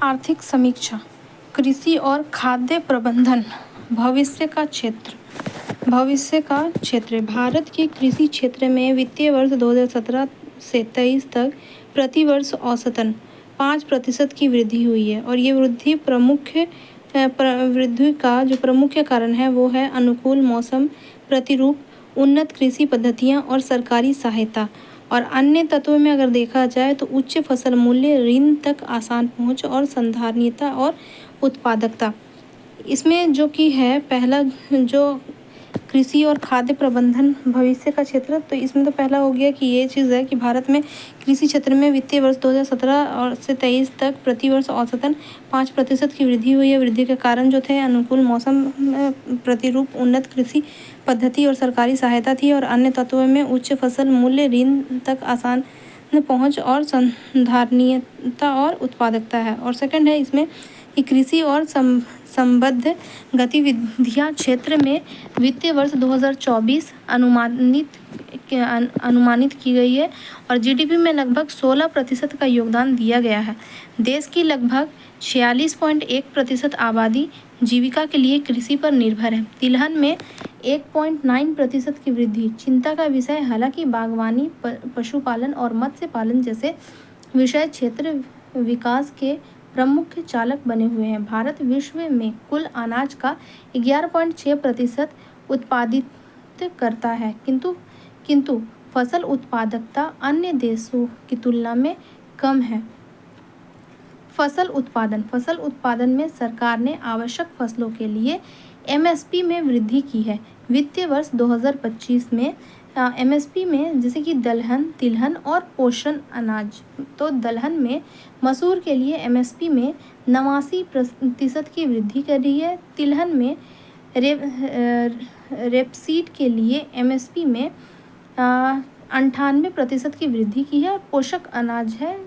आर्थिक समीक्षा। कृषि और खाद्य प्रबंधन भविष्य का क्षेत्र। भारत के कृषि क्षेत्र में वित्तीय वर्ष 2017 से 23 तक प्रति वर्ष औसतन 5% की वृद्धि हुई है और ये वृद्धि का जो प्रमुख कारण है वो है अनुकूल मौसम प्रतिरूप, उन्नत कृषि पद्धतियाँ और सरकारी सहायता। और अन्य तत्वों में अगर देखा जाए तो उच्च फसल मूल्य, ऋण तक आसान पहुंच और संधारणीयता और उत्पादकता। इसमें जो कि है पहला जो कृषि और खाद्य प्रबंधन भविष्य का क्षेत्र, तो इसमें तो पहला हो गया कि ये चीज़ है कि भारत में कृषि क्षेत्र में वित्तीय वर्ष 2017 और से 23 तक प्रति वर्ष औसतन 5% की वृद्धि हुई है। वृद्धि के कारण जो थे अनुकूल मौसम प्रतिरूप, उन्नत कृषि पद्धति और सरकारी सहायता थी। और अन्य तत्वों में उच्च फसल मूल्य, ऋण तक आसान पहुंच और संधारणीयता और उत्पादकता है। और सेकंड है इसमें कि कृषि और संबद्ध गतिविधियां क्षेत्र में वित्तीय वर्ष 2024 अनुमानित की गई है और जीडीपी में लगभग 16% का योगदान दिया गया है। देश की लगभग 46.1% आबादी जीविका के लिए कृषि पर निर्भर है। तिलहन में 1.9% की वृद्धि चिंता का विषय, हालांकि बागवानी, पशुपालन और मत्स्य पालन जैसे विषय क्षेत्र विकास के प्रमुख चालक बने हुए हैं। भारत विश्व में कुल अनाज का 11.6% उत्पादित करता है, किंतु फसल उत्पादकता अन्य देशों की तुलना में कम है। फसल उत्पादन में सरकार ने आवश्यक फसलों के लिए एमएसपी में वृद्धि की है। वित्तीय वर्ष 2025 में एमएसपी में जैसे कि दलहन, तिलहन और पोषण अनाज, तो दलहन में मसूर के लिए एमएसपी में 89% की वृद्धि कर रही है। तिलहन में रेपसीड के लिए एमएसपी में 98% की वृद्धि की है। और पोषक अनाज है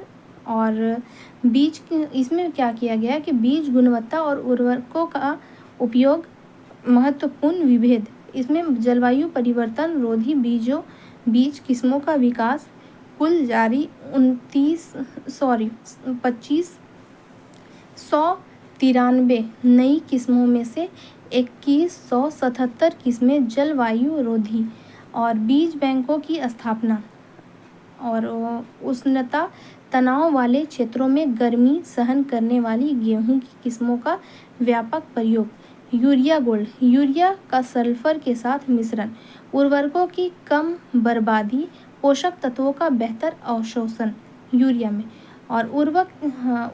और बीज, इसमें क्या किया गया है कि बीज गुणवत्ता और उर्वरकों का उपयोग महत्वपूर्ण विभेद। इसमें जलवायु परिवर्तन रोधी बीज किस्मों का विकास, कुल जारी 2593 नई किस्मों में से 2177 किस्में जलवायु रोधी और बीज बैंकों की स्थापना और उष्णता तनाव वाले क्षेत्रों में गर्मी सहन करने वाली गेहूं की किस्मों का व्यापक प्रयोग। यूरिया गोल्ड, यूरिया का सल्फर के साथ मिश्रण, उर्वरकों की कम बर्बादी, पोषक तत्वों का बेहतर अवशोषण यूरिया में और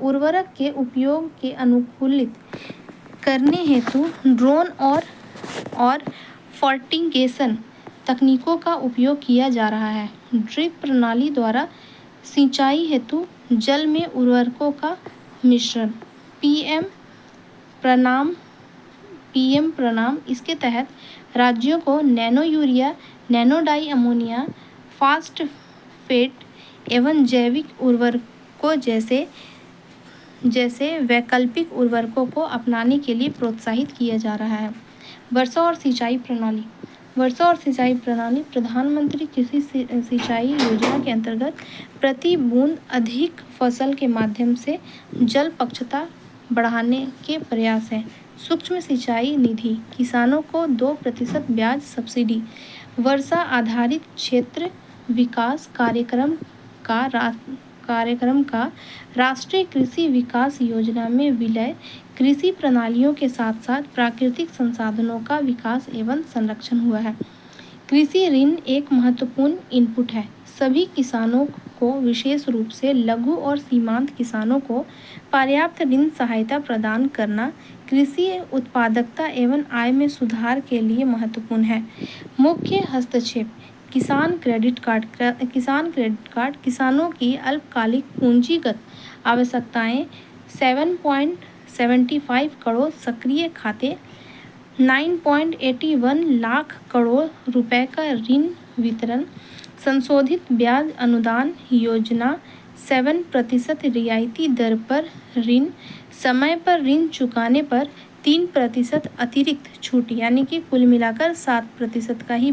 उर्वरक के उपयोग के अनुकूलित करने हेतु ड्रोन और फर्टिगेशन तकनीकों का उपयोग किया जा रहा है। ड्रिप प्रणाली द्वारा सिंचाई हेतु जल में उर्वरकों का मिश्रण। पीएम प्रणाम इसके तहत राज्यों को nano urea, nano di ammonia, phosphate एवं जैविक उर्वरकों जैसे वैकल्पिक उर्वरकों को अपनाने के लिए प्रोत्साहित किया जा रहा है। वर्षा और सिंचाई प्रणाली प्रधानमंत्री कृषि सिंचाई योजना के अंतर्गत प्रति बूंद अधिक फसल के माध्यम से जल दक्षता बढ़ाने के प्रयास हैं। सूक्ष्म सिंचाई निधि, किसानों को 2% ब्याज सब्सिडी, वर्षा आधारित क्षेत्र विकास कार्यक्रम का राष्ट्रीय कृषि विकास योजना में विलय, कृषि प्रणालियों के साथ साथ प्राकृतिक संसाधनों का विकास एवं संरक्षण हुआ है। कृषि ऋण एक महत्वपूर्ण इनपुट है। सभी किसानों को, विशेष रूप से लघु और सीमांत किसानों को पर्याप्त ऋण सहायता प्रदान करना कृषि उत्पादकता एवं आय में सुधार के लिए महत्वपूर्ण है। मुख्य हस्तक्षेप, किसान क्रेडिट कार्ड किसानों की अल्पकालिक पूंजीगत आवश्यकताएं 7.75 करोड़ सक्रिय खाते, 9.81 लाख करोड़ रुपए का ऋण वितरण, संशोधित ब्याज अनुदान योजना, 7% रियायती दर पर ऋण, समय पर ऋण चुकाने पर 3% अतिरिक्त छूट, यानी कि कुल मिलाकर 4% का ही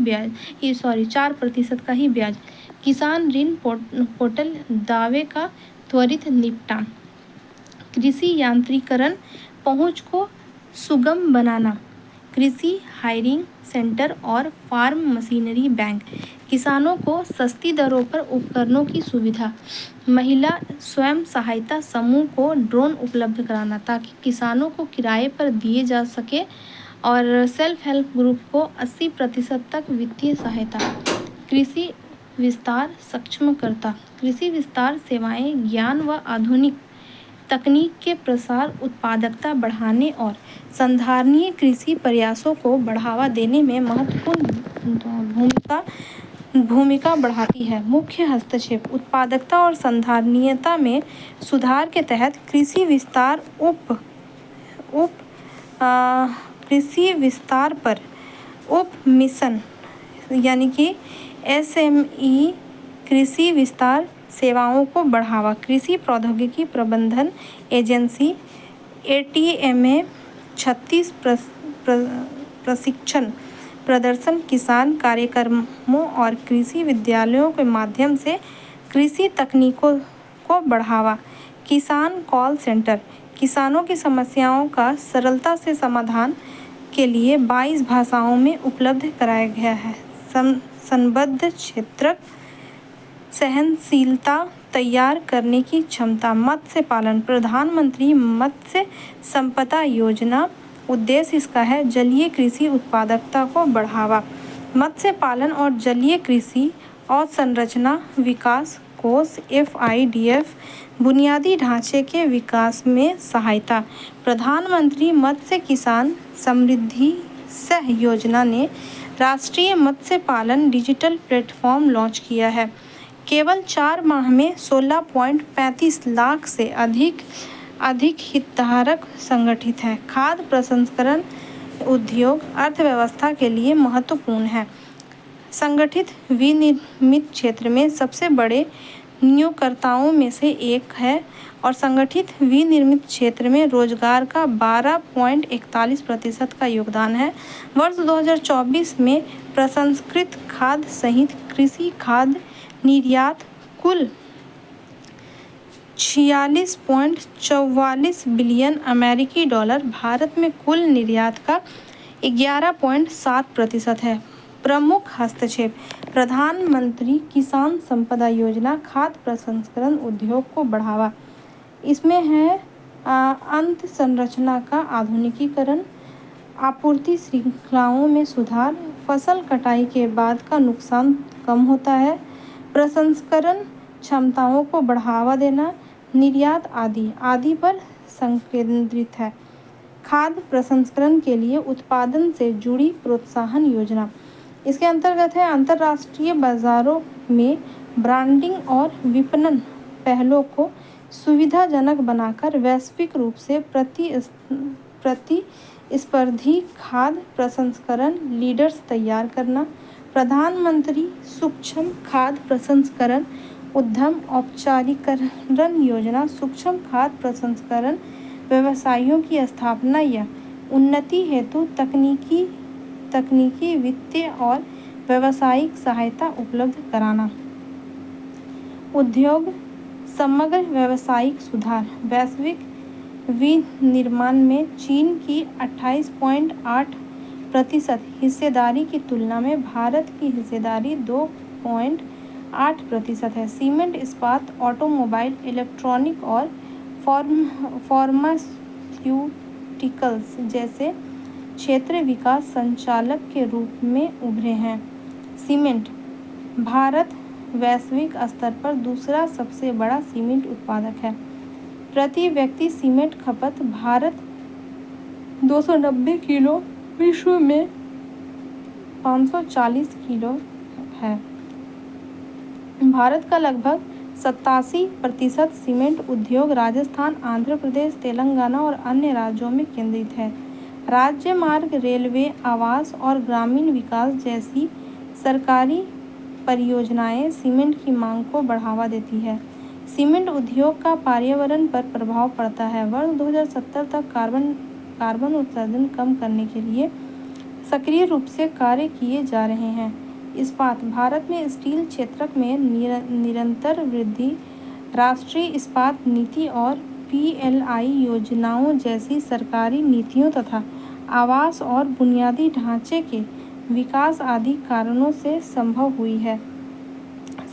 ब्याज। किसान ऋण पोर्टल दावे का त्वरित निपटान। कृषि यांत्रिकीकरण पहुंच को सुगम बनाना, कृषि हायरिंग सेंटर और फार्म मशीनरी बैंक, किसानों को सस्ती दरों पर उपकरणों की सुविधा, महिला स्वयं सहायता समूह को ड्रोन उपलब्ध कराना ताकि किसानों को किराए पर दिए जा सके, और सेल्फ हेल्प ग्रुप को 80% तक वित्तीय सहायता। कृषि विस्तार सक्षमकर्ता, कृषि विस्तार सेवाएं ज्ञान व आधुनिक तकनीक के प्रसार, उत्पादकता बढ़ाने और संधारणीय कृषि प्रयासों को बढ़ावा देने में महत्वपूर्ण भूमिका बढ़ाती है। मुख्य हस्तक्षेप, उत्पादकता और संधारणीयता में सुधार के तहत कृषि विस्तार पर उप मिशन यानी कि SME कृषि विस्तार सेवाओं को बढ़ावा, कृषि प्रौद्योगिकी प्रबंधन एजेंसी ATMA 36 प्रशिक्षण प्रदर्शन, किसान कार्यक्रमों और कृषि विद्यालयों के माध्यम से कृषि तकनीकों को बढ़ावा, किसान कॉल सेंटर, किसानों की समस्याओं का सरलता से समाधान के लिए 22 भाषाओं में उपलब्ध कराया गया है। संबद्ध क्षेत्रक सहनशीलता तैयार करने की क्षमता, मत्स्य पालन, प्रधानमंत्री मत्स्य संपदा योजना, उद्देश्य इसका है जलीय कृषि उत्पादकता को बढ़ावा, मत्स्य पालन और जलीय कृषि अवसंरचना विकास कोष FIDF बुनियादी ढांचे के विकास में सहायता। प्रधानमंत्री मत्स्य किसान समृद्धि सह योजना ने राष्ट्रीय मत्स्य पालन डिजिटल प्लेटफॉर्म लॉन्च किया है। केवल 4 माह में 16.35 लाख से अधिक हितधारक संगठित हैं। खाद्य प्रसंस्करण उद्योग अर्थव्यवस्था के लिए महत्वपूर्ण है। संगठित विनिर्मित क्षेत्र में सबसे बड़े नियोक्ताओं में से एक है और संगठित विनिर्मित क्षेत्र में रोजगार का 12.41% का योगदान है। वर्ष 2024 में प्रसंस्कृत खाद्य सहित कृषि खाद्य निर्यात कुल $46.44 बिलियन अमेरिकी डॉलर, भारत में कुल निर्यात का 11.7% है। प्रमुख हस्तक्षेप, प्रधानमंत्री किसान संपदा योजना खाद्य प्रसंस्करण उद्योग को बढ़ावा, इसमें है अंत संरचना का आधुनिकीकरण, आपूर्ति श्रृंखलाओं में सुधार, फसल कटाई के बाद का नुकसान कम होता है, प्रसंस्करण क्षमताओं को बढ़ावा देना, निर्यात आदि पर संकेंद्रित है। खाद्य प्रसंस्करण के लिए उत्पादन से जुड़ी प्रोत्साहन योजना, इसके अंतर्गत है अंतर्राष्ट्रीय बाजारों में ब्रांडिंग और विपणन पहलों को सुविधाजनक बनाकर वैश्विक रूप से प्रतिस्पर्धी खाद्य प्रसंस्करण लीडर्स तैयार करना, प्रधानमंत्री सूक्ष्म खाद्य प्रसंस्करण उद्यम औपचारिकरण योजना, सूक्ष्म खाद्य प्रसंस्करण व्यवसायों की स्थापना या उन्नति हेतु तकनीकी वित्तीय और व्यावसायिक सहायता उपलब्ध कराना। उद्योग समग्र व्यावसायिक सुधार, वैश्विक विनिर्माण में चीन की 28.8% हिस्सेदारी की तुलना में भारत की हिस्सेदारी 2.8% है। सीमेंट, इस्पात, ऑटोमोबाइल, इलेक्ट्रॉनिक और फार्मास्यूटिकल्स जैसे क्षेत्र विकास संचालक के रूप में उभरे हैं। सीमेंट, भारत वैश्विक स्तर पर दूसरा सबसे बड़ा सीमेंट उत्पादक है। प्रति व्यक्ति सीमेंट खपत भारत 290 किलो, विश्व में 540 किलो है। भारत का लगभग 87% सीमेंट उद्योग राजस्थान, आंध्र प्रदेश, तेलंगाना और अन्य राज्यों में केंद्रित है। राज्य मार्ग, रेलवे, आवास और ग्रामीण विकास जैसी सरकारी परियोजनाएं सीमेंट की मांग को बढ़ावा देती है। सीमेंट उद्योग का पर्यावरण पर प्रभाव पड़ता है। वर्ष 2070 तक कार्बन उत्सर्जन कम करने के लिए सक्रिय रूप से कार्य किए जा रहे हैं। इस्पात, भारत में स्टील क्षेत्र में निरंतर वृद्धि, राष्ट्रीय इस्पात नीति और PLI योजनाओं जैसी सरकारी नीतियों तथा आवास और बुनियादी ढांचे के विकास आदि कारणों से संभव हुई है।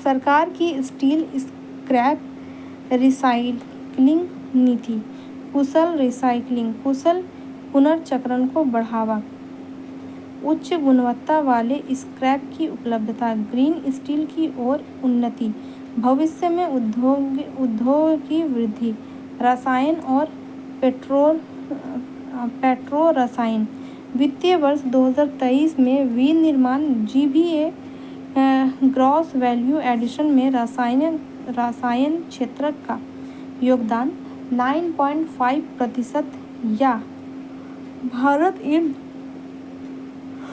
सरकार की स्टील स्क्रैप रिसाइक्लिंग नीति, कुशल पुनर्चक्रण को बढ़ावा, उच्च गुणवत्ता वाले स्क्रैप की उपलब्धता, ग्रीन स्टील की ओर उन्नति, भविष्य में उद्योग की वृद्धि, रसायन और पेट्रो रसायन। वित्तीय वर्ष 2023 में विनिर्माण GVA ग्रॉस वैल्यू एडिशन में रसायन क्षेत्र का योगदान 9.5% या भारत इन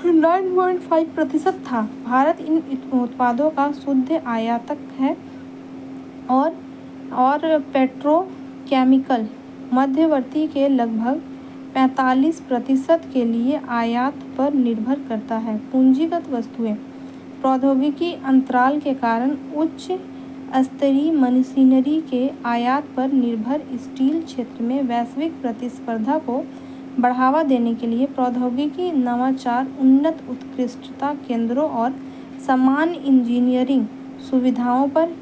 9.5% था। भारत इन उत्पादों का शुद्ध आयातक है और पेट्रोकेमिकल मध्यवर्ती के लगभग 45% के लिए आयात पर निर्भर करता है। पूंजीगत वस्तुएं, प्रौद्योगिकी अंतराल के कारण उच्च स्तरीय मशीनरी के आयात पर निर्भर स्टील क्षेत्र में वैश्विक प्रतिस्पर्धा को बढ़ावा देने के लिए प्रौद्योगिकी नवाचार, उन्नत उत्कृष्टता केंद्रों और समान इंजीनियरिंग सुविधाओं पर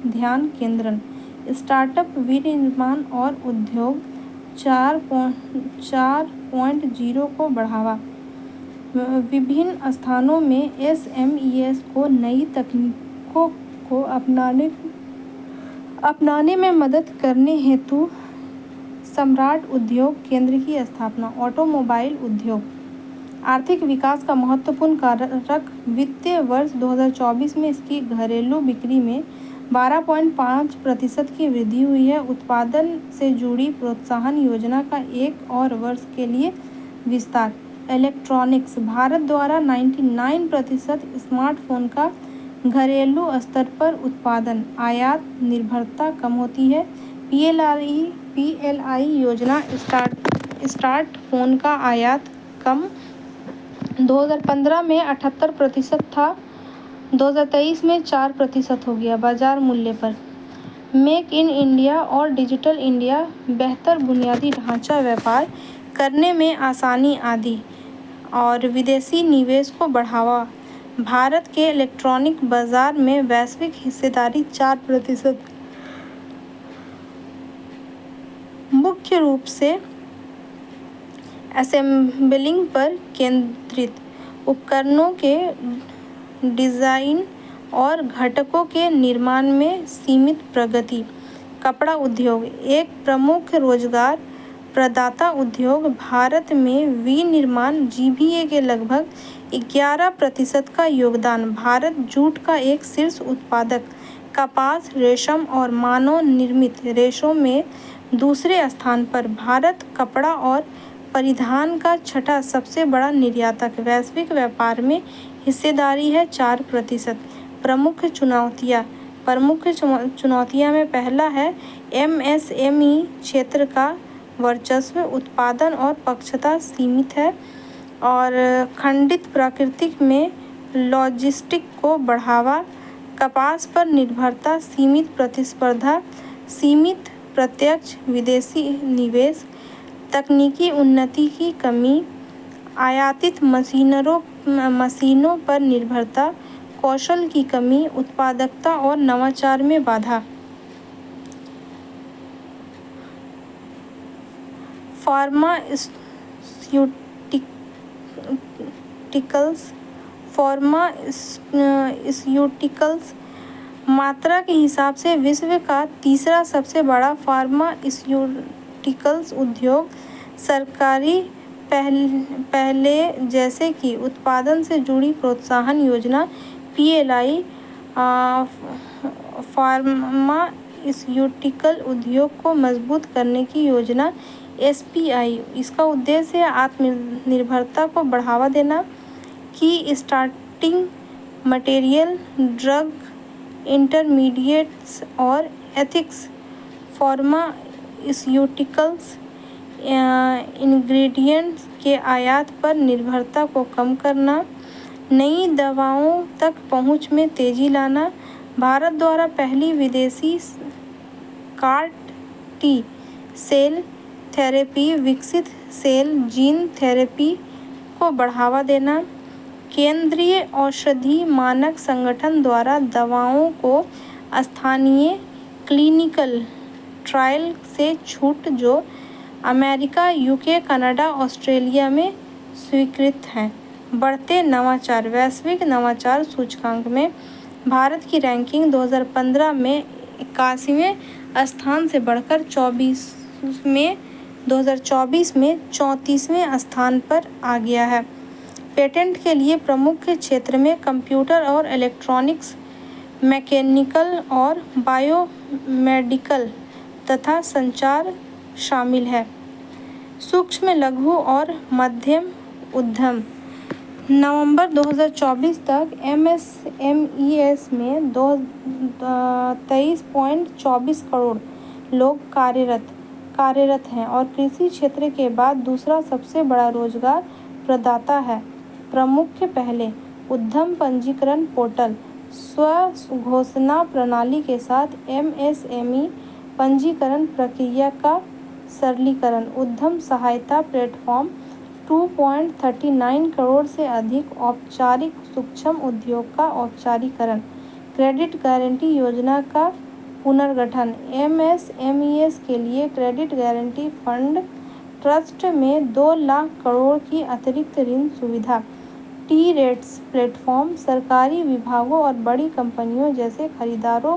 ध्यान केंद्रण, स्टार्टअप विनिर्माण और उद्योग 4.0 को बढ़ावा, विभिन्न स्थानों में SMEs को नई तकनीकों को अपनाने में मदद करने हेतु सम्राट उद्योग केंद्र की स्थापना, ऑटोमोबाइल उद्योग। आर्थिक विकास का महत्वपूर्ण कारक वित्तीय वर्ष 2024 में इसकी घरेलू बिक्री में 12.5% की वृद्धि हुई है। उत्पादन से जुड़ी प्रोत्साहन योजना का एक और वर्ष के लिए विस्तार। इलेक्ट्रॉनिक्स, भारत द्वारा 99% स्मार्टफोन का घरेलू स्तर पर उत्पादन, आयात निर्भरता कम होती है। PLI योजना स्मार्टफोन का आयात कम 2015 में 78% था, 2023 में 4% हो गया। बाजार मूल्य पर मेक इन इंडिया और डिजिटल इंडिया, बेहतर बुनियादी ढांचा, व्यापार करने में आसानी आदि और विदेशी निवेश को बढ़ावा। भारत के इलेक्ट्रॉनिक बाजार में वैश्विक हिस्सेदारी 4%, मुख्य रूप से असेंबलिंग पर केंद्रित, उपकरणों के डिजाइन और घटकों के निर्माण में सीमित प्रगति। कपड़ा उद्योग, एक प्रमुख रोजगार प्रदाता उद्योग, भारत में विनिर्माण GVA के लगभग 11% का योगदान। भारत जूट का एक शीर्ष उत्पादक, कपास, रेशम और मानव निर्मित रेशों में दूसरे स्थान पर। भारत कपड़ा और परिधान का छठा सबसे बड़ा निर्यातक, वैश्विक व्यापार में हिस्सेदारी है 4%। प्रमुख चुनौतियां में पहला है MSME क्षेत्र का वर्चस्व, उत्पादन और दक्षता सीमित है और खंडित प्रकृति में लॉजिस्टिक को बढ़ावा, कपास पर निर्भरता, सीमित प्रतिस्पर्धा, सीमित प्रत्यक्ष विदेशी निवेश, तकनीकी उन्नति की कमी, आयातित मशीनों पर निर्भरता, कौशल की कमी, उत्पादकता और नवाचार में बाधा। फार्मास्यूटिकल्स मात्रा के हिसाब से विश्व का तीसरा सबसे बड़ा फार्मास्यूटिकल्स उद्योग। सरकारी पहले जैसे कि उत्पादन से जुड़ी प्रोत्साहन योजना PLI, फार्मास्यूटिकल उद्योग को मजबूत करने की योजना SPI। इसका उद्देश्य है आत्मनिर्भरता को बढ़ावा देना, की स्टार्टिंग मटेरियल, ड्रग इंटरमीडिएट्स और एथिक्स, फार्मास्यूटिकल्स इंग्रेडिएंट्स के आयात पर निर्भरता को कम करना, नई दवाओं तक पहुंच में तेजी लाना। भारत द्वारा पहली विदेशी CAR-T सेल थेरेपी, विकसित सेल जीन थेरेपी को बढ़ावा देना, केंद्रीय औषधि मानक संगठन द्वारा दवाओं को स्थानीय क्लिनिकल ट्रायल से छूट जो अमेरिका, यूके, कनाडा, ऑस्ट्रेलिया में स्वीकृत हैं। बढ़ते नवाचार। वैश्विक नवाचार सूचकांक में भारत की रैंकिंग 2015 में 81वें स्थान से बढ़कर 2024 में 34वें स्थान पर आ गया है। पेटेंट के लिए प्रमुख क्षेत्र में कंप्यूटर और इलेक्ट्रॉनिक्स, मैकेनिकल और बायोमेडिकल तथा संचार शामिल है। सूक्ष्म, लघु और मध्यम उद्यम। नवंबर 2024 तक MSMEs में 23.24 करोड़ लोग कार्यरत हैं और कृषि क्षेत्र के बाद दूसरा सबसे बड़ा रोजगार प्रदाता है। प्रमुख पहले। उद्यम पंजीकरण पोर्टल, स्व घोषणा प्रणाली के साथ MSME पंजीकरण प्रक्रिया का सरलीकरण, उद्यम सहायता प्लेटफॉर्म, 2.39 करोड़ से अधिक औपचारिक सूक्ष्म उद्योग का औपचारीकरण, क्रेडिट गारंटी योजना का पुनर्गठन, MSMEs के लिए क्रेडिट गारंटी फंड ट्रस्ट में 2 लाख करोड़ की अतिरिक्त ऋण सुविधा, T-रेट्स प्लेटफॉर्म, सरकारी विभागों और बड़ी कंपनियों जैसे खरीदारों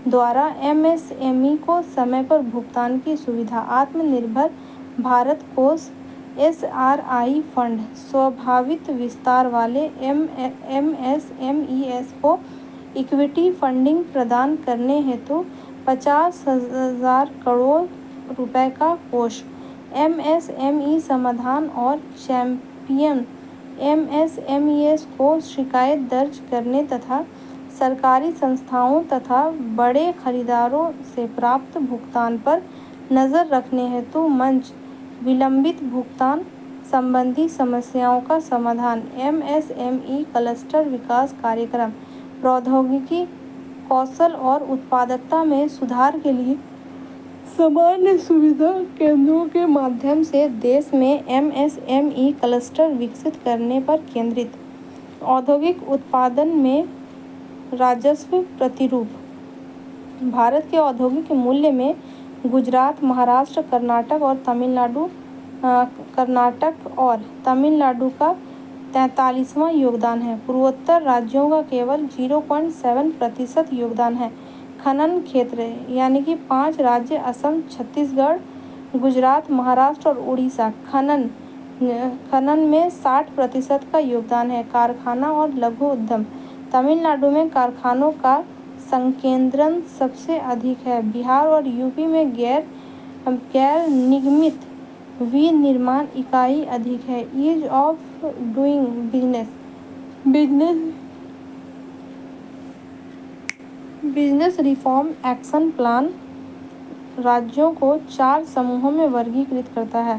द्वारा MSME को समय पर भुगतान की सुविधा, आत्मनिर्भर भारत कोष, SRI फंड, स्वाभाविक विस्तार वाले MSMEs को इक्विटी फंडिंग प्रदान करने हेतु 50,000 करोड़ रुपए का कोष, MSME समाधान और चैंपियन MSMEs को शिकायत दर्ज करने तथा सरकारी संस्थाओं तथा बड़े खरीदारों से प्राप्त भुगतान पर नजर रखने हेतु मंच, विलंबित भुगतान संबंधी समस्याओं का समाधान, MSME क्लस्टर विकास कार्यक्रम, प्रौद्योगिकी, कौशल और उत्पादकता में सुधार के लिए सामान्य सुविधा केंद्रों के माध्यम से देश में MSME क्लस्टर विकसित करने पर केंद्रित। औद्योगिक उत्पादन में राजस्व प्रतिरूप। भारत के औद्योगिक मूल्य में गुजरात, महाराष्ट्र, कर्नाटक और तमिलनाडु का 43वां योगदान है। पूर्वोत्तर राज्यों का केवल 0.7% योगदान है। खनन क्षेत्र यानी कि 5 राज्य असम, छत्तीसगढ़, गुजरात, महाराष्ट्र और उड़ीसा खनन में 60% का योगदान है। कारखाना और लघु उद्यम। तमिलनाडु में कारखानों का संकेंद्रण सबसे अधिक है। बिहार और यूपी में गैर निगमित विनिर्माण इकाई अधिक है। Ease of doing business reform action plan राज्यों को 4 समूहों में वर्गीकृत करता है।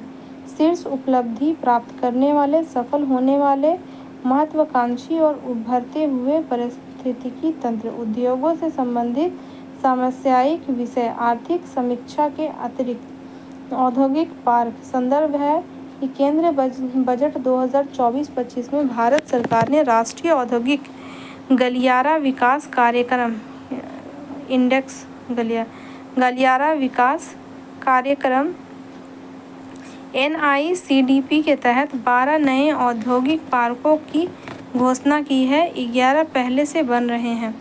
शीर्ष उपलब्धि प्राप्त करने वाले, सफल होने वाले, महत्वाकांक्षी और उभरते हुए पारिस्थितिकी तंत्र, उद्योगों से संबंधित समसामयिक विषय, आर्थिक समीक्षा के अतिरिक्त। औद्योगिक पार्क संदर्भ है कि केंद्रीय बजट 2024-25 में भारत सरकार ने राष्ट्रीय औद्योगिक गलियारा विकास कार्यक्रम गलियारा विकास कार्यक्रम NICDP के तहत 12 नए औद्योगिक पार्कों की घोषणा की है। 11 पहले से बन रहे हैं।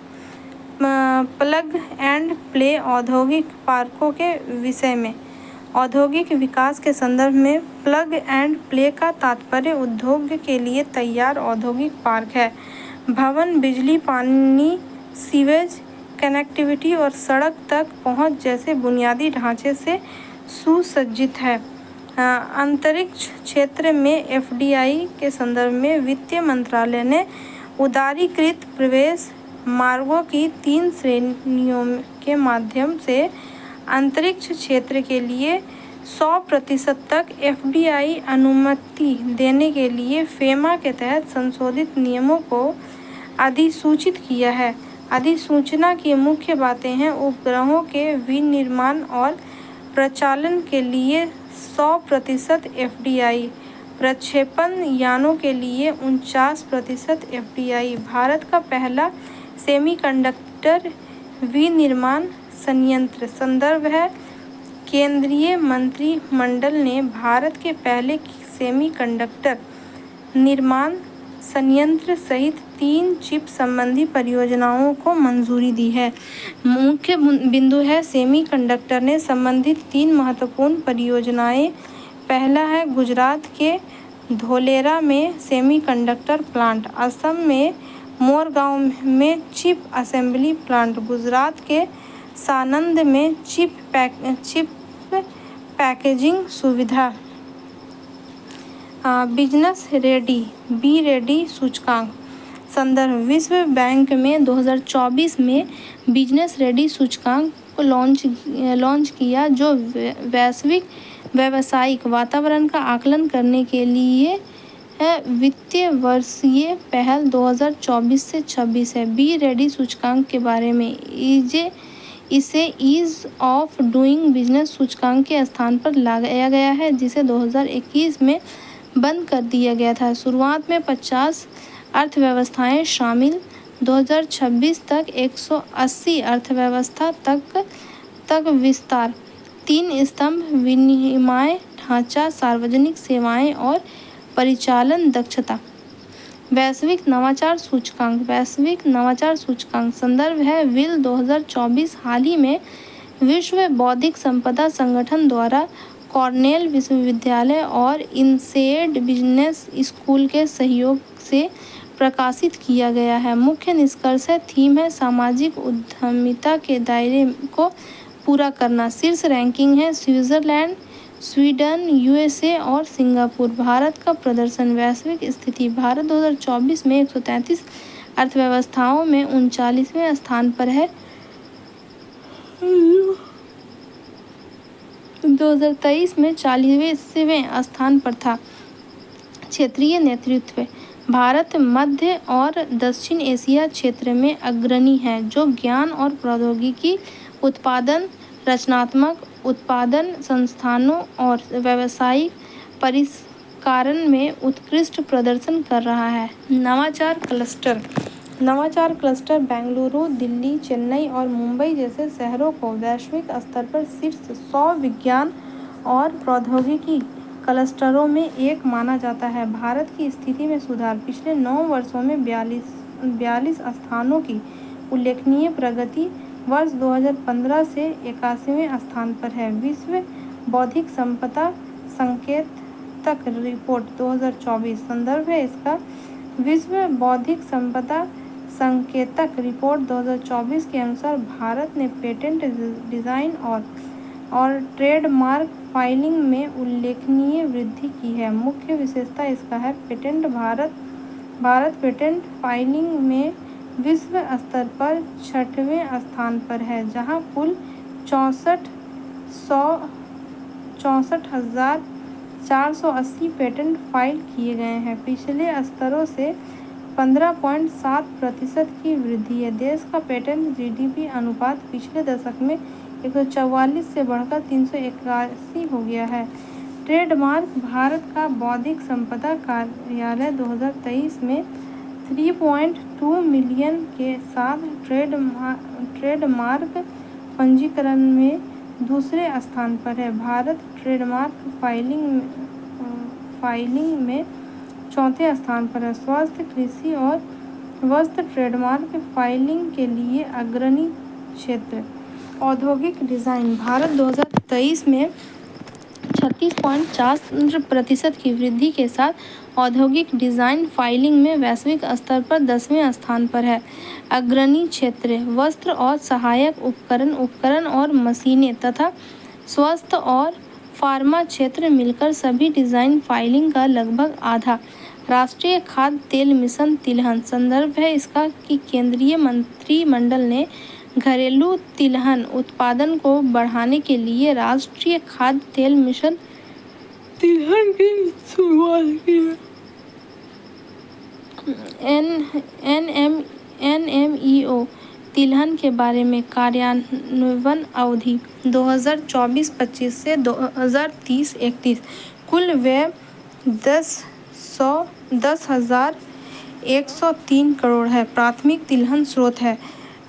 प्लग एंड प्ले औद्योगिक पार्कों के विषय में औद्योगिक विकास के संदर्भ में प्लग एंड प्ले का तात्पर्य उद्योग के लिए तैयार औद्योगिक पार्क है। भवन, बिजली, पानी, सीवेज, कनेक्टिविटी और सड़क तक पहुंच जैसे बुनियादी ढांचे से सुसज्जित है। अंतरिक्ष क्षेत्र में FDI के संदर्भ में वित्त मंत्रालय ने उदारीकृत प्रवेश मार्गों की 3 श्रेणियों के माध्यम से अंतरिक्ष क्षेत्र के लिए 100% तक FDI अनुमति देने के लिए FEMA के तहत संशोधित नियमों को अधिसूचित किया है। अधिसूचना की मुख्य बातें हैं उपग्रहों के विनिर्माण और प्रचालन के लिए 100% FDI, प्रक्षेपण यानों के लिए 49% FDI। भारत का पहला सेमीकंडक्टर विनिर्माण संयंत्र। संदर्भ है केंद्रीय मंत्रिमंडल ने भारत के पहले सेमीकंडक्टर निर्माण संयंत्र सहित 3 चिप संबंधी परियोजनाओं को मंजूरी दी है। मुख्य बिंदु है सेमीकंडक्टर ने संबंधित 3 महत्वपूर्ण परियोजनाएं। पहला है गुजरात के धोलेरा में सेमीकंडक्टर प्लांट, असम में मोरगांव में चिप असेंबली प्लांट, गुजरात के सानंद में चिप पैकेजिंग सुविधा। बिजनेस रेडी बी रेडी सूचकांक। संदर्भ विश्व बैंक में 2024 में बिजनेस रेडी सूचकांक को लॉन्च किया, जो वैश्विक व्यावसायिक वातावरण का आकलन करने के लिए वित्तीय वर्षीय पहल 2024 से 26 है। बी रेडी सूचकांक के बारे में इसे ईज ऑफ डूइंग बिजनेस सूचकांक के स्थान पर लगाया गया है, जिसे 2021 में बंद कर दिया गया था। शुरुआत में 50 अर्थव्यवस्थाएं शामिल, 2026 तक 180 अर्थव्यवस्था तक विस्तार। 3 स्तंभ विनिमय ढांचा, सार्वजनिक सेवाएं और परिचालन दक्षता। वैश्विक नवाचार सूचकांक। संदर्भ है विल 2024। हाल ही में विश्व बौद्धिक संपदा संगठन द्वारा कॉर्नेल विश्वविद्यालय और इनसेड बिजनेस स्कूल के सहयोग से प्रकाशित किया गया है। मुख्य निष्कर्ष है, थीम है सामाजिक उद्यमिता के दायरे को पूरा करना। शीर्ष रैंकिंग है स्विट्जरलैंड, स्वीडन, USA और सिंगापुर। भारत का प्रदर्शन। वैश्विक स्थिति। भारत 2024 में 133 अर्थव्यवस्थाओं में 39वें स्थान पर है। 2023 में 40वें स्थान पर था। क्षेत्रीय नेतृत्व। भारत मध्य और दक्षिण एशिया क्षेत्र में अग्रणी है, जो ज्ञान और प्रौद्योगिकी उत्पादन, रचनात्मक उत्पादन संस्थानों और व्यावसायिक परिष्करण में उत्कृष्ट प्रदर्शन कर रहा है। नवाचार क्लस्टर बेंगलुरु, दिल्ली, चेन्नई और मुंबई जैसे शहरों को वैश्विक स्तर पर शीर्ष 100 विज्ञान और प्रौद्योगिकी क्लस्टरों में एक माना जाता है। भारत की स्थिति में सुधार। पिछले 9 वर्षों में 42 स्थानों की उल्लेखनीय प्रगति वर्ष 2015 से 81वें स्थान पर है। विश्व बौद्धिक संपदा संकेतक रिपोर्ट 2024। संदर्भ है इसका विश्व बौद्धिक संपदा संकेतक रिपोर्ट 2024 के अनुसार भारत ने पेटेंट डिजाइन और ट्रेडमार्क फाइलिंग में उल्लेखनीय वृद्धि की है। मुख्य विशेषता इसका है भारत पेटेंट फाइलिंग में विश्व स्तर पर 6वें स्थान पर है, जहां कुल 64,480 पेटेंट फाइल किए गए हैं। पिछले स्तरों से 15.7% की वृद्धि है। देश का पेटेंट GDP अनुपात पिछले दशक में 144 से बढ़कर 381 हो गया है। ट्रेडमार्क। भारत का बौद्धिक संपदा कार्यालय 2023 में 3.2 मिलियन के साथ ट्रेडमार्क पंजीकरण में दूसरे स्थान पर है। भारत ट्रेडमार्क फाइलिंग में 4थे स्थान पर है। स्वास्थ्य, कृषि और वस्त्र ट्रेडमार्क फाइलिंग के लिए अग्रणी क्षेत्र। औद्योगिक डिजाइन। भारत 2023 में 36.4% की वृद्धि के साथ औद्योगिक डिजाइन फाइलिंग में वैश्विक स्तर पर 10वें स्थान पर है। अग्रणी क्षेत्र। वस्त्र और सहायक उपकरण और मशीनें तथा स्वास्थ्य और फार्मा क्षेत्र मिलकर सभी डिजाइन फाइलिंग का लगभग आधा। राष्ट्रीय खाद्य तेल मिशन तिलहन। संदर्भ है इसका कि केंद्रीय मंत्रिमंडल ने घरेलू तिलहन उत्पादन को बढ़ाने के लिए राष्ट्रीय खाद्य तेल मिशन तिलहन की शुरुआत की है। NMEO तिलहन के बारे में कार्यान्वयन अवधि 2024-25 से 2030-31। कुल व्यय 10,103 करोड़ है। प्राथमिक तिलहन स्रोत है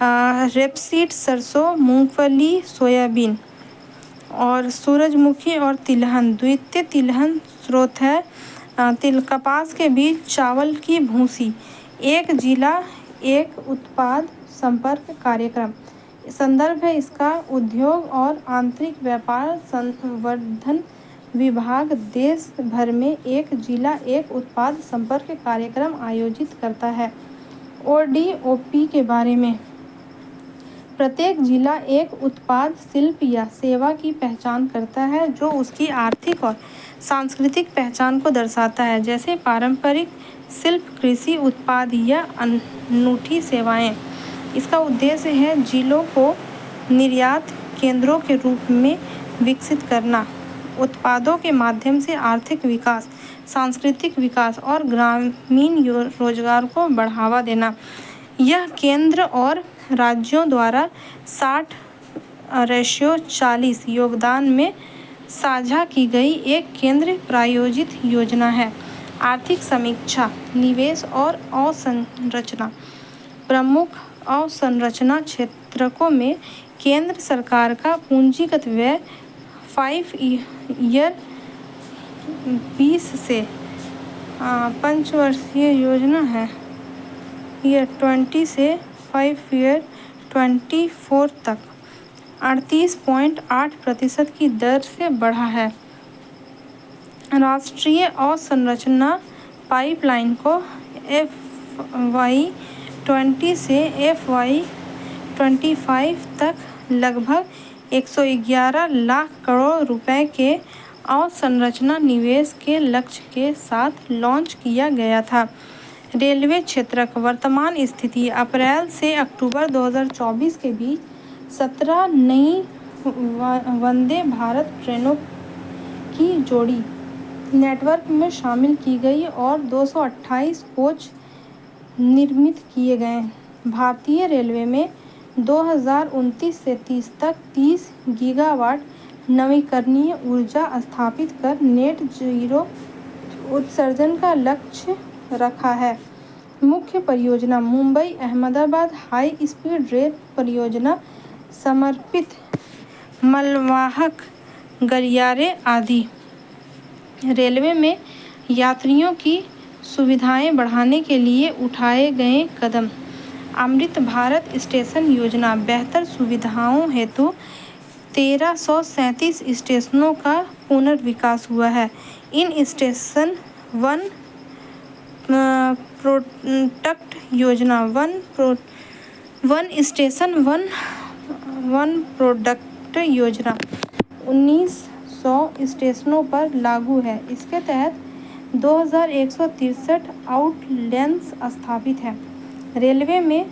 रेपसीड, सरसों, मूंगफली, सोयाबीन और सूरजमुखी और तिलहन। द्वितीय तिलहन स्रोत है कपास के बीज, चावल की भूसी। एक जिला एक उत्पाद संपर्क कार्यक्रम। संदर्भ है इसका उद्योग और आंतरिक व्यापार संवर्धन विभाग देश भर में एक जिला एक उत्पाद संपर्क कार्यक्रम आयोजित करता है। ओडीओपी के बारे में प्रत्येक जिला एक उत्पाद, शिल्प या सेवा की पहचान करता है जो उसकी आर्थिक और सांस्कृतिक पहचान को दर्शाता है, जैसे पारंपरिक शिल्प, कृषि उत्पाद या अनूठी सेवाएं। इसका उद्देश्य है जिलों को निर्यात केंद्रों के रूप में विकसित करना, उत्पादों के माध्यम से आर्थिक विकास, सांस्कृतिक विकास और ग्रामीण रोजगार को बढ़ावा देना। यह केंद्र और राज्यों द्वारा 60:40 योगदान में साझा की गई एक केंद्र प्रायोजित योजना है। आर्थिक समीक्षा, निवेश और अवसंरचना। प्रमुख अवसंरचना क्षेत्रकों में केंद्र सरकार का पूंजीगत व्यय 5 ईयर 20 से 5 वर्षीय योजना है ईयर 20 से 5 ईयर 24 तक 38.8% की दर से बढ़ा है। राष्ट्रीय अवसंरचना पाइपलाइन को FY20 से FY25 तक लगभग 111 लाख करोड़ रुपए के अवसंरचना निवेश के लक्ष्य के साथ लॉन्च किया गया था। रेलवे क्षेत्र की वर्तमान स्थिति। अप्रैल से अक्टूबर 2024 के बीच 17 नई वंदे भारत ट्रेनों की जोड़ी नेटवर्क में शामिल की गई और 228 कोच निर्मित किए गए। भारतीय रेलवे में 2029 से 30 तक 30 गीगावाट नवीकरणीय ऊर्जा स्थापित कर नेट जीरो उत्सर्जन का लक्ष्य रखा है। मुख्य परियोजना Mumbai Ahmedabad high speed rail परियोजना, समर्पित मालवाहक गलियारे आदि। रेलवे में यात्रियों की सुविधाएं बढ़ाने के लिए उठाए गए कदम। अमृत भारत स्टेशन योजना, बेहतर सुविधाओं हेतु 1337 स्टेशनों का पुनर्विकास हुआ है। इन स्टेशन वन प्रोडक्ट योजना, वन स्टेशन वन प्रोडक्ट योजना 1900 स्टेशनों पर लागू है। इसके तहत 2163 आउटलेट्स स्थापित हैं। रेलवे में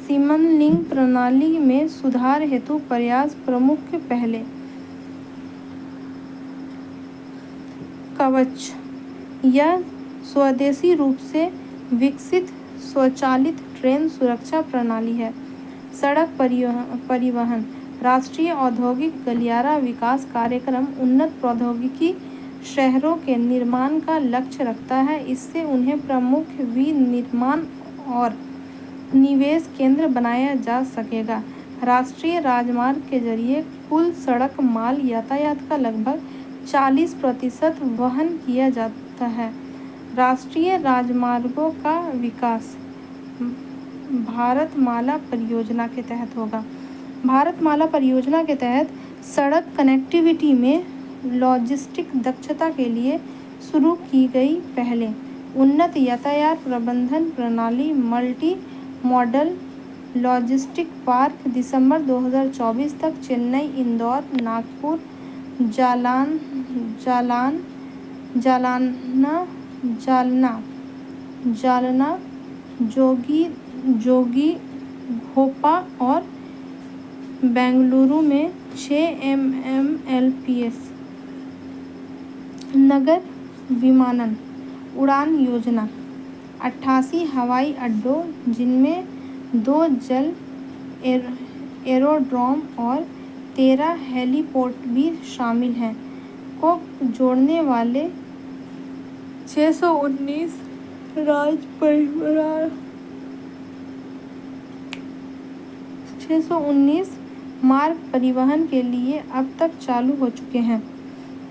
सिमनलिंग प्रणाली में सुधार हेतु प्रयास। प्रमुख पहले। कवच, यह स्वदेशी रूप से विकसित स्वचालित ट्रेन सुरक्षा प्रणाली है। सड़क परिवहन, राष्ट्रीय औद्योगिक गलियारा विकास कार्यक्रम उन्नत प्रौद्योगिकी शहरों के निर्माण का लक्ष्य रखता है। इससे उन्हें प्रमुख विनिर्माण और निवेश केंद्र बनाया जा सकेगा। राष्ट्रीय राजमार्ग के जरिए कुल सड़क माल यातायात का लगभग 40% वहन किया जाता है। राष्ट्रीय राजमार्गों का विकास भारतमाला परियोजना के तहत होगा। भारतमाला परियोजना के तहत सड़क कनेक्टिविटी में लॉजिस्टिक दक्षता के लिए शुरू की गई पहले। उन्नत यातायात प्रबंधन प्रणाली, मल्टी मॉडल लॉजिस्टिक पार्क दिसंबर 2024 तक चेन्नई, इंदौर, नागपुर, जालना, जोगिघोपा और बेंगलुरु में 6 MMLPS नगर विमानन उड़ान योजना 88 हवाई अड्डों, जिनमें 2 जल एरोड्रोम और 13 हेलीपोर्ट भी शामिल हैं, को जोड़ने वाले 619 मार्ग परिवहन के लिए अब तक चालू हो चुके हैं।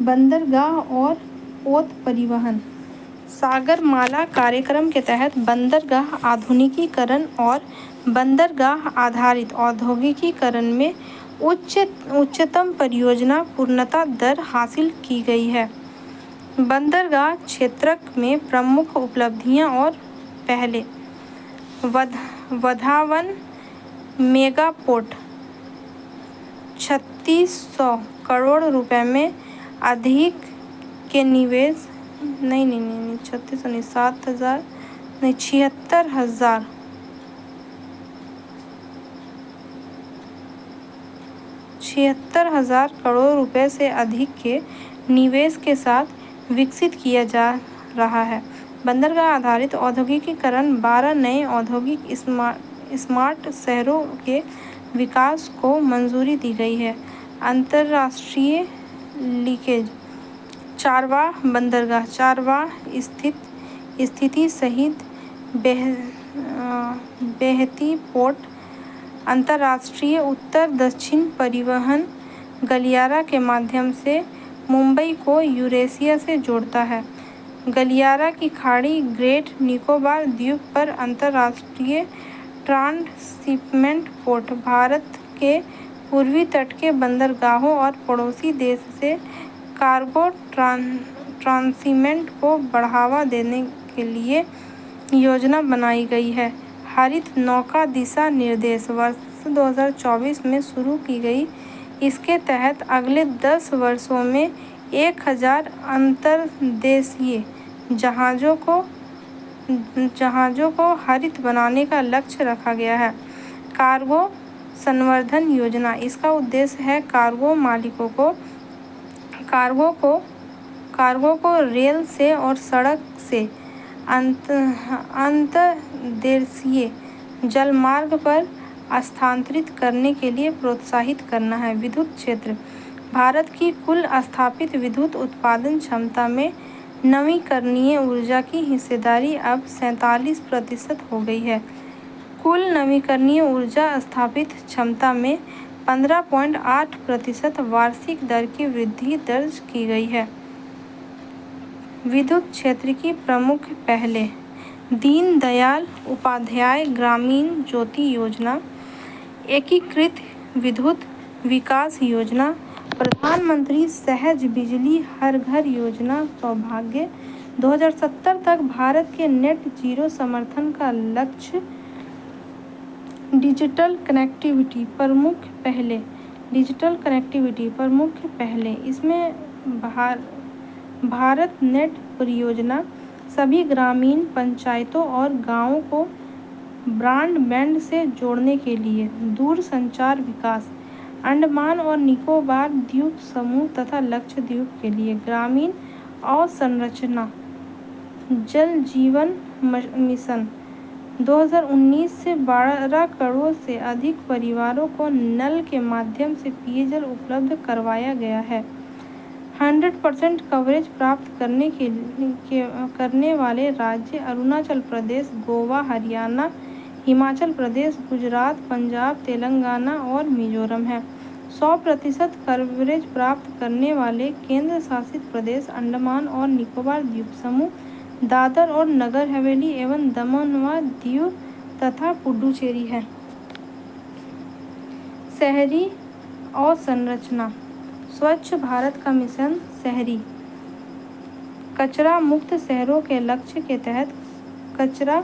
बंदरगाह और पोत परिवहन सागरमाला कार्यक्रम के तहत बंदरगाह आधुनिकीकरण और बंदरगाह आधारित औद्योगिकीकरण में उच्चतम परियोजना पूर्णता दर हासिल की गई है। बंदरगाह क्षेत्र में प्रमुख उपलब्धियां और पहले वधावन मेगा पोर्ट 3600 करोड़ रुपए में अधिक के निवेश 76,000 करोड़ रुपए से अधिक के निवेश के साथ विकसित किया जा रहा है। बंदरगाह आधारित औद्योगिकीकरण 12 नए औद्योगिक स्मार्ट शहरों के विकास को मंजूरी दी गई है। अंतर्राष्ट्रीय लीकेज चारवाह बंदरगाह चारवाह स्थिति सहित बेहती पोर्ट अंतर्राष्ट्रीय उत्तर दक्षिण परिवहन गलियारा के माध्यम से मुंबई को यूरेशिया से जोड़ता है। गलियारा की खाड़ी ग्रेट निकोबार द्वीप पर अंतर्राष्ट्रीय ट्रांसशिपमेंट पोर्ट भारत के पूर्वी तट के बंदरगाहों और पड़ोसी देश से कार्गो ट्रांसशिपमेंट को बढ़ावा देने के लिए योजना बनाई गई है। हरित नौका दिशा निर्देश वर्ष 2024 में शुरू की गई। इसके तहत अगले 10 वर्षों में 1000 अंतर्देशीय जहाज़ों को हरित बनाने का लक्ष्य रखा गया है। कार्गो संवर्धन योजना इसका उद्देश्य है कार्गो को रेल से और सड़क से अंतर्देशीय जलमार्ग पर स्थानांतरित करने के लिए प्रोत्साहित करना है। विद्युत क्षेत्र भारत की कुल स्थापित विद्युत उत्पादन क्षमता में नवीकरणीय ऊर्जा की हिस्सेदारी अब 47% हो गई है। कुल नवीकरणीय ऊर्जा स्थापित क्षमता में 15.8% वार्षिक दर की वृद्धि दर्ज की गई है। विद्युत क्षेत्र की प्रमुख पहलें दीनदयाल उपाध्याय ग्रामीण ज्योति योजना, एकीकृत विद्युत विकास योजना, प्रधानमंत्री सहज बिजली हर घर योजना, सौभाग्य 2070 तक भारत के नेट जीरो समर्थन का लक्ष्य। डिजिटल कनेक्टिविटी प्रमुख पहले इसमें भारत नेट परियोजना सभी ग्रामीण पंचायतों और गांवों को ब्रॉडबैंड से जोड़ने के लिए। दूरसंचार विकास अंडमान और निकोबार द्वीप समूह तथा लक्षद्वीप के लिए। ग्रामीण अवसंरचना जल जीवन मिशन 2019 से 12 करोड़ से अधिक परिवारों को नल के माध्यम से पेयजल उपलब्ध करवाया गया है। 100% कवरेज प्राप्त करने वाले राज्य अरुणाचल प्रदेश, गोवा, हरियाणा, हिमाचल प्रदेश, गुजरात, पंजाब, तेलंगाना और मिजोरम है। 100% कवरेज प्राप्त करने वाले केंद्र शासित प्रदेश अंडमान और निकोबार द्वीप समूह, दादर और नगर हवेली एवं दमन व दीव तथा पुडुचेरी है। शहरी अवसंरचना स्वच्छ भारत का मिशन शहरी कचरा मुक्त शहरों के लक्ष्य के तहत कचरा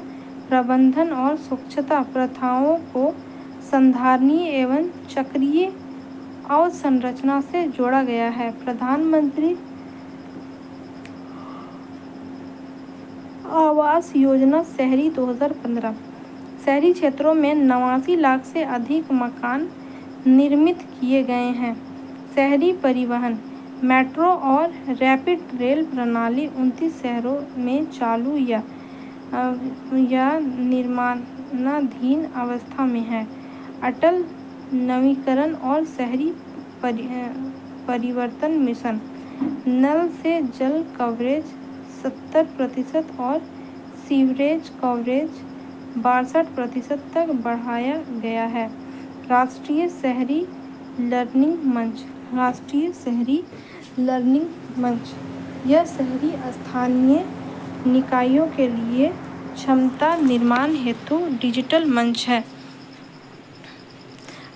प्रबंधन और स्वच्छता प्रथाओं को संधारणीय एवं चक्रीय अवसंरचना से जोड़ा गया है। प्रधानमंत्री आवास योजना शहरी 2015 शहरी क्षेत्रों में 89 लाख से अधिक मकान निर्मित किए गए हैं। शहरी परिवहन मेट्रो और रैपिड रेल प्रणाली 29 शहरों में चालू या निर्माणाधीन अवस्था में है। अटल नवीकरण और शहरी परिवर्तन मिशन, नल से जल कवरेज 70% और सीवरेज कवरेज 62% तक बढ़ाया गया है। राष्ट्रीय शहरी लर्निंग मंच, राष्ट्रीय शहरी लर्निंग मंच यह शहरी स्थानीय निकायों के लिए क्षमता निर्माण हेतु डिजिटल मंच है।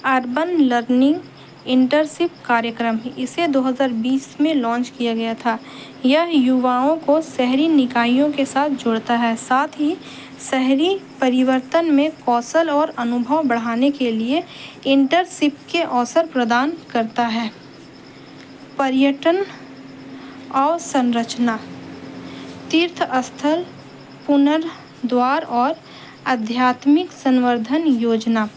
अर्बन लर्निंग इंटर्नशिप कार्यक्रम, इसे 2020 में लॉन्च किया गया था। यह युवाओं को शहरी निकायों के साथ जोड़ता है, साथ ही शहरी परिवर्तन में कौशल और अनुभव बढ़ाने के लिए इंटर्नशिप के अवसर प्रदान करता है। पर्यटन अवसंरचना, तीर्थ स्थल पुनर्द्वार और आध्यात्मिक संवर्धन योजना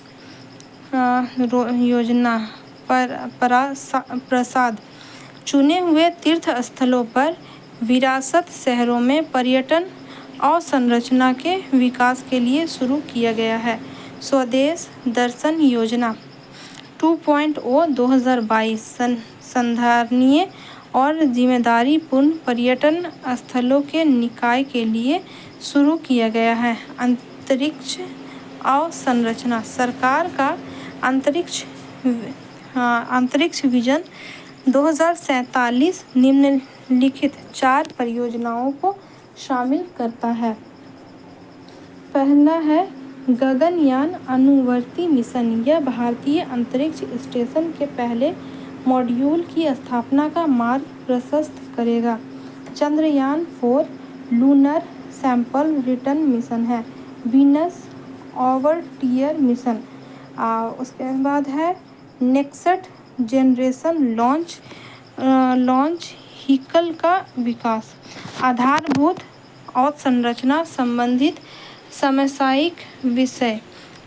प्रसाद, चुने हुए तीर्थ स्थलों पर विरासत शहरों में पर्यटन अवसंरचना के विकास के लिए शुरू किया गया है। स्वदेश दर्शन योजना 2.0 2022 संधारणीय और जिम्मेदारीपूर्ण पर्यटन स्थलों के निकाय के लिए शुरू किया गया है। अंतरिक्ष अवसंरचना, सरकार का अंतरिक्ष विजन 2047 निम्नलिखित 4 परियोजनाओं को शामिल करता है। पहला है गगनयान अनुवर्ती मिशन, यह भारतीय अंतरिक्ष स्टेशन के पहले मॉड्यूल की स्थापना का मार्ग प्रशस्त करेगा। Chandrayaan 4 lunar sample return mission है। वीनस ओवरटियर मिशन, उसके बाद है नेक्स्ट जनरेशन लॉन्च व्हीकल का विकास। आधारभूत अवसंरचना संबंधित समसामयिक विषय,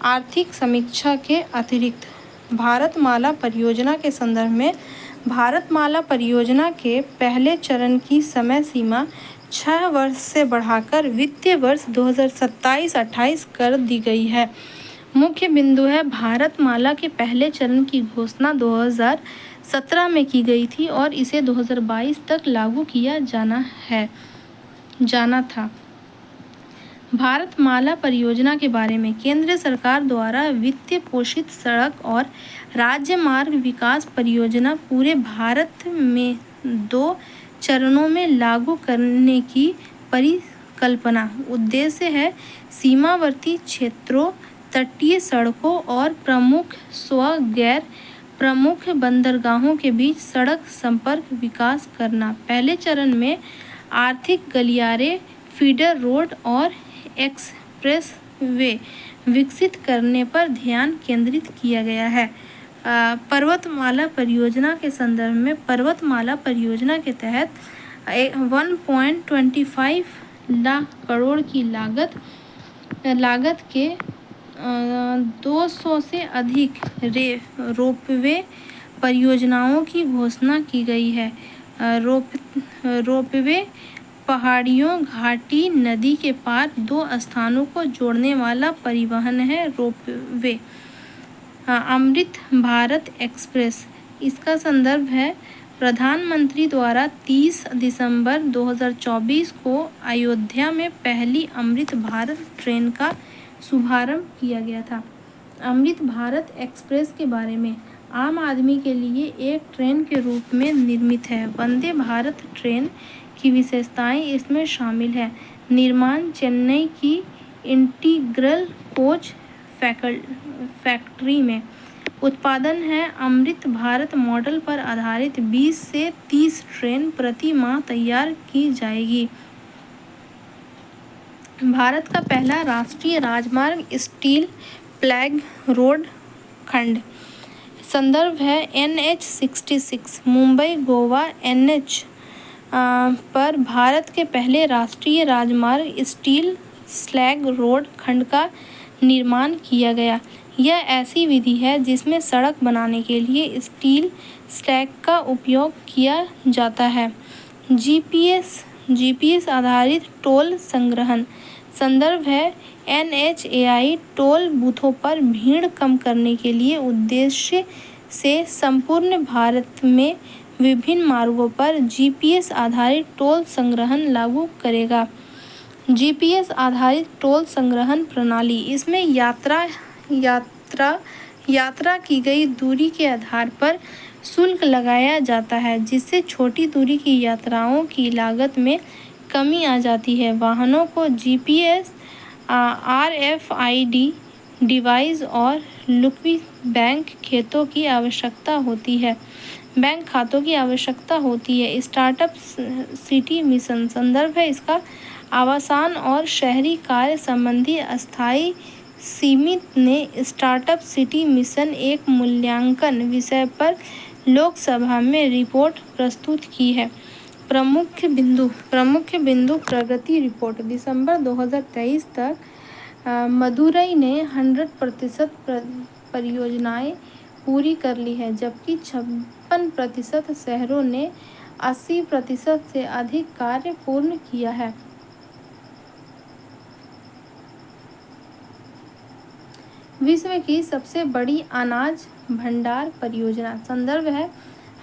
आर्थिक समीक्षा के अतिरिक्त भारतमाला परियोजना के संदर्भ में भारतमाला परियोजना के पहले चरण की समय सीमा 6 वर्ष से बढ़ाकर वित्तीय वर्ष 2027-28 कर दी गई है। मुख्य बिंदु है, भारतमाला के पहले चरण की घोषणा 2017 में की गई थी और इसे 2022 तक लागू किया जाना था। भारतमाला परियोजना के बारे में केंद्र सरकार द्वारा वित्तीय पोषित सड़क और राज्य मार्ग विकास परियोजना पूरे भारत में 2 चरणों में लागू करने की परिकल्पना। उद्देश्य है सीमावर्ती क्षेत्रों, तटीय सड़कों और प्रमुख गैर प्रमुख बंदरगाहों के बीच सड़क संपर्क विकास करना। पहले चरण में आर्थिक गलियारे, फीडर रोड और एक्सप्रेस वे विकसित करने पर ध्यान केंद्रित किया गया है। पर्वतमाला परियोजना के संदर्भ में पर्वतमाला परियोजना के तहत 1.25 लाख करोड़ की लागत के 200 से अधिक रोपवे परियोजनाओं की घोषणा की गई है। रोपवे पहाड़ियों, घाटी, नदी के पार 2 स्थानों को जोड़ने वाला परिवहन है। रोपवे अमृत भारत एक्सप्रेस, इसका संदर्भ है प्रधानमंत्री द्वारा 30 दिसंबर 2024 को अयोध्या में पहली अमृत भारत ट्रेन का शुभारंभ किया गया था। अमृत भारत एक्सप्रेस के बारे में आम आदमी के लिए एक ट्रेन के रूप में निर्मित है। वंदे भारत ट्रेन की विशेषताएं इसमें शामिल है। निर्माण चेन्नई की इंटीग्रल कोच फैक्ट्री में। उत्पादन है अमृत भारत मॉडल पर आधारित 20 से 30 ट्रेन प्रति माह तैयार की जाएगी। भारत का पहला राष्ट्रीय राजमार्ग स्टील प्लैग रोड खंड, संदर्भ है NH-66 मुंबई गोवा NH पर भारत के पहले राष्ट्रीय राजमार्ग स्टील स्लैग रोड खंड का निर्माण किया गया। यह ऐसी विधि है जिसमें सड़क बनाने के लिए स्टील स्टैक का उपयोग किया जाता है। जीपीएस आधारित टोल संग्रहण। संदर्भ है NHAI टोल बूथों पर भीड़ कम करने के लिए उद्देश्य से संपूर्ण भारत में विभिन्न मार्गों पर जीपीएस आधारित टोल संग्रहण लागू करेगा। जीपीएस आधारित टोल संग्रहण प्रणाली, इसमें यात्रा की गई दूरी के आधार पर शुल्क लगाया जाता है, जिससे छोटी दूरी की यात्राओं की लागत में कमी आ जाती है। वाहनों को जीपीएस, RFID डिवाइस और लिक्विड बैंक खातों की आवश्यकता होती है। Startup city mission. संदर्भ है इसका आवासन और शहरी कार्य संबंधी अस्थायी समिति ने स्टार्टअप सिटी मिशन एक मूल्यांकन विषय पर लोकसभा में रिपोर्ट प्रस्तुत की है। प्रमुख बिंदु प्रगति रिपोर्ट। दिसंबर 2023 तक मदुरई ने 100% परियोजनाएं पूरी कर ली है, जबकि 56% शहरों ने 80% से अधिक कार्य पूर्ण किया है। विश्व की सबसे बड़ी अनाज भंडार परियोजना। संदर्भ है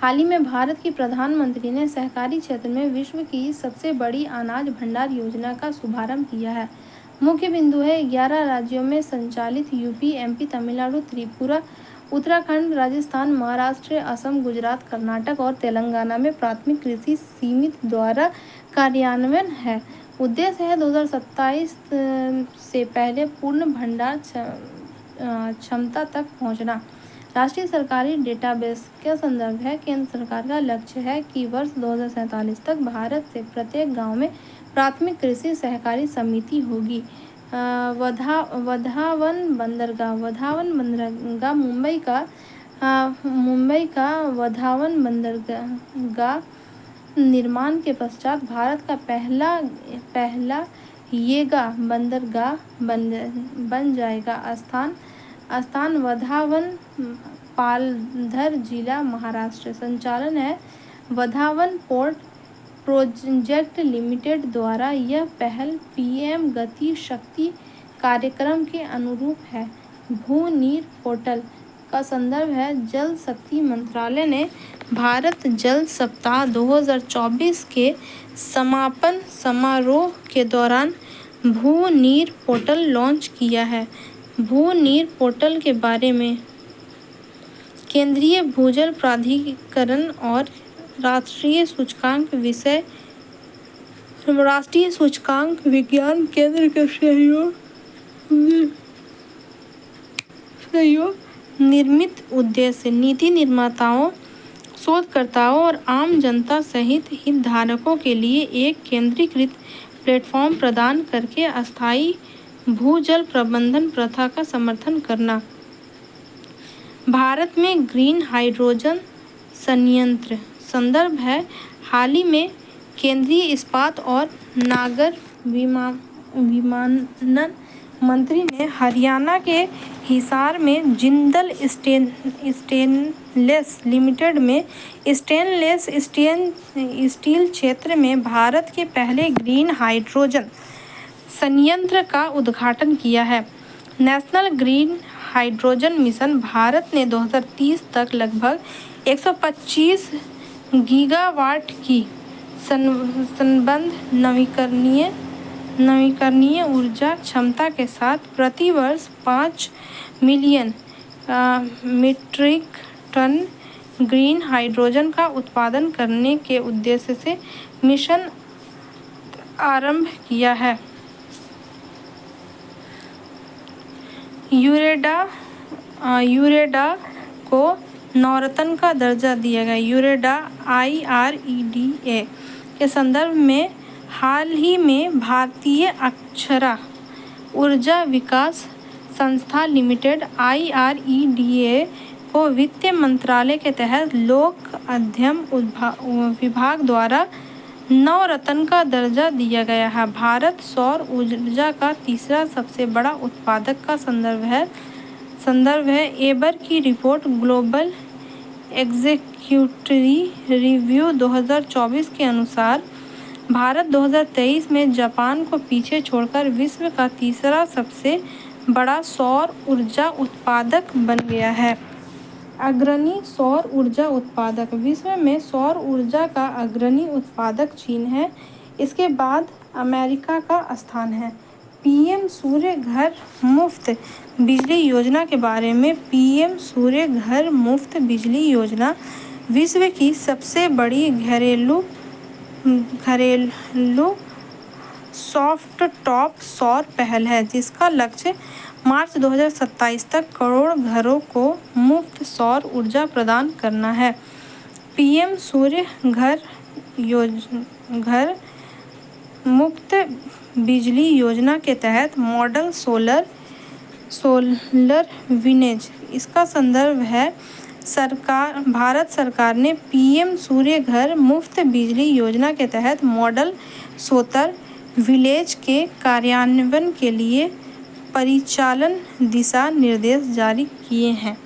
हाल ही में भारत की प्रधानमंत्री ने सहकारी क्षेत्र में विश्व की सबसे बड़ी अनाज भंडार योजना का शुभारंभ किया है। मुख्य बिंदु है 11 राज्यों में संचालित यूपी, MP, तमिलनाडु, त्रिपुरा, उत्तराखंड, राजस्थान, महाराष्ट्र, असम, गुजरात, कर्नाटक और तेलंगाना में प्राथमिक कृषि समिति द्वारा कार्यान्वयन है। उद्देश्य है 2027 से पहले पूर्ण भंडार क्षमता तक पहुंचना। राष्ट्रीय सरकारी डेटाबेस का संदर्भ है केंद्र सरकार का लक्ष्य है कि वर्ष 2047 तक भारत से प्रत्येक गांव में प्राथमिक कृषि सहकारी समिति होगी। वधावन बंदरगाह। मुंबई का वधावन बंदरगाह निर्माण के पश्चात भारत का पहला येगा बंदरगाह बन जाएगा। स्थान वधावन, पालघर जिला, महाराष्ट्र। संचालन है वधावन पोर्ट प्रोजेक्ट लिमिटेड द्वारा। यह पहल PM गति शक्ति कार्यक्रम के अनुरूप है। भू नीर पोर्टल का संदर्भ है जल शक्ति मंत्रालय ने भारत जल सप्ताह 2024 के समापन समारोह के दौरान भू नीर पोर्टल लॉन्च किया है। भू नीर पोर्टल के बारे में केंद्रीय भूजल प्राधिकरण और राष्ट्रीय सूचकांक विज्ञान केंद्र के सहयोग निर्मित उद्देश्य नीति निर्माताओं, शोधकर्ताओं और आम जनता सहित हितधारकों के लिए एक केंद्रीकृत प्लेटफॉर्म प्रदान करके अस्थायी भूजल प्रबंधन प्रथा का समर्थन करना। भारत में ग्रीन हाइड्रोजन संयंत्र। संदर्भ है हाल ही में केंद्रीय इस्पात और नागर विमानन मंत्री ने हरियाणा के हिसार में जिंदल स्टेनलेस लिमिटेड में स्टेनलेस स्टील क्षेत्र में भारत के पहले ग्रीन हाइड्रोजन संयंत्र का उद्घाटन किया है। National green hydrogen mission. Bharat ने 2030 तक लगभग 125 गीगावाट की संबद्ध नवीकरणीय ऊर्जा क्षमता के साथ प्रति वर्ष 5 million metric tonne green hydrogen का उत्पादन करने के उद्देश्य से मिशन आरंभ किया है। यूरेडा को नवरत्न का दर्जा दिया गया। यूरेडा IREDA के संदर्भ में हाल ही में भारतीय अक्षरा ऊर्जा विकास संस्था लिमिटेड IREDA को वित्त मंत्रालय के तहत लोक अध्ययन विभाग द्वारा नवरत्न का दर्जा दिया गया है। भारत सौर ऊर्जा का तीसरा सबसे बड़ा उत्पादक का संदर्भ है संदर्भ है एबर की रिपोर्ट ग्लोबल एग्जीक्यूटिव रिव्यू 2024 के अनुसार भारत 2023 में जापान को पीछे छोड़कर विश्व का तीसरा सबसे बड़ा सौर ऊर्जा उत्पादक बन गया है। अग्रणी सौर ऊर्जा उत्पादक। विश्व में सौर ऊर्जा का अग्रणी उत्पादक चीन है। इसके बाद अमेरिका का स्थान है। पीएम सूर्य घर मुफ्त बिजली योजना के बारे में। पीएम सूर्य घर मुफ्त बिजली योजना विश्व की सबसे बड़ी घरेलू सॉफ्ट टॉप सौर पहल है, जिसका लक्ष्य मार्च 2027 तक करोड़ घरों को मुफ्त सौर ऊर्जा प्रदान करना है। पीएम सूर्य घर मुफ्त बिजली योजना के तहत मॉडल सोलर विलेज। इसका संदर्भ है भारत सरकार ने पीएम सूर्य घर मुफ्त बिजली योजना के तहत मॉडल सोलर विलेज के कार्यान्वयन के लिए परिचालन दिशा निर्देश जारी किए हैं।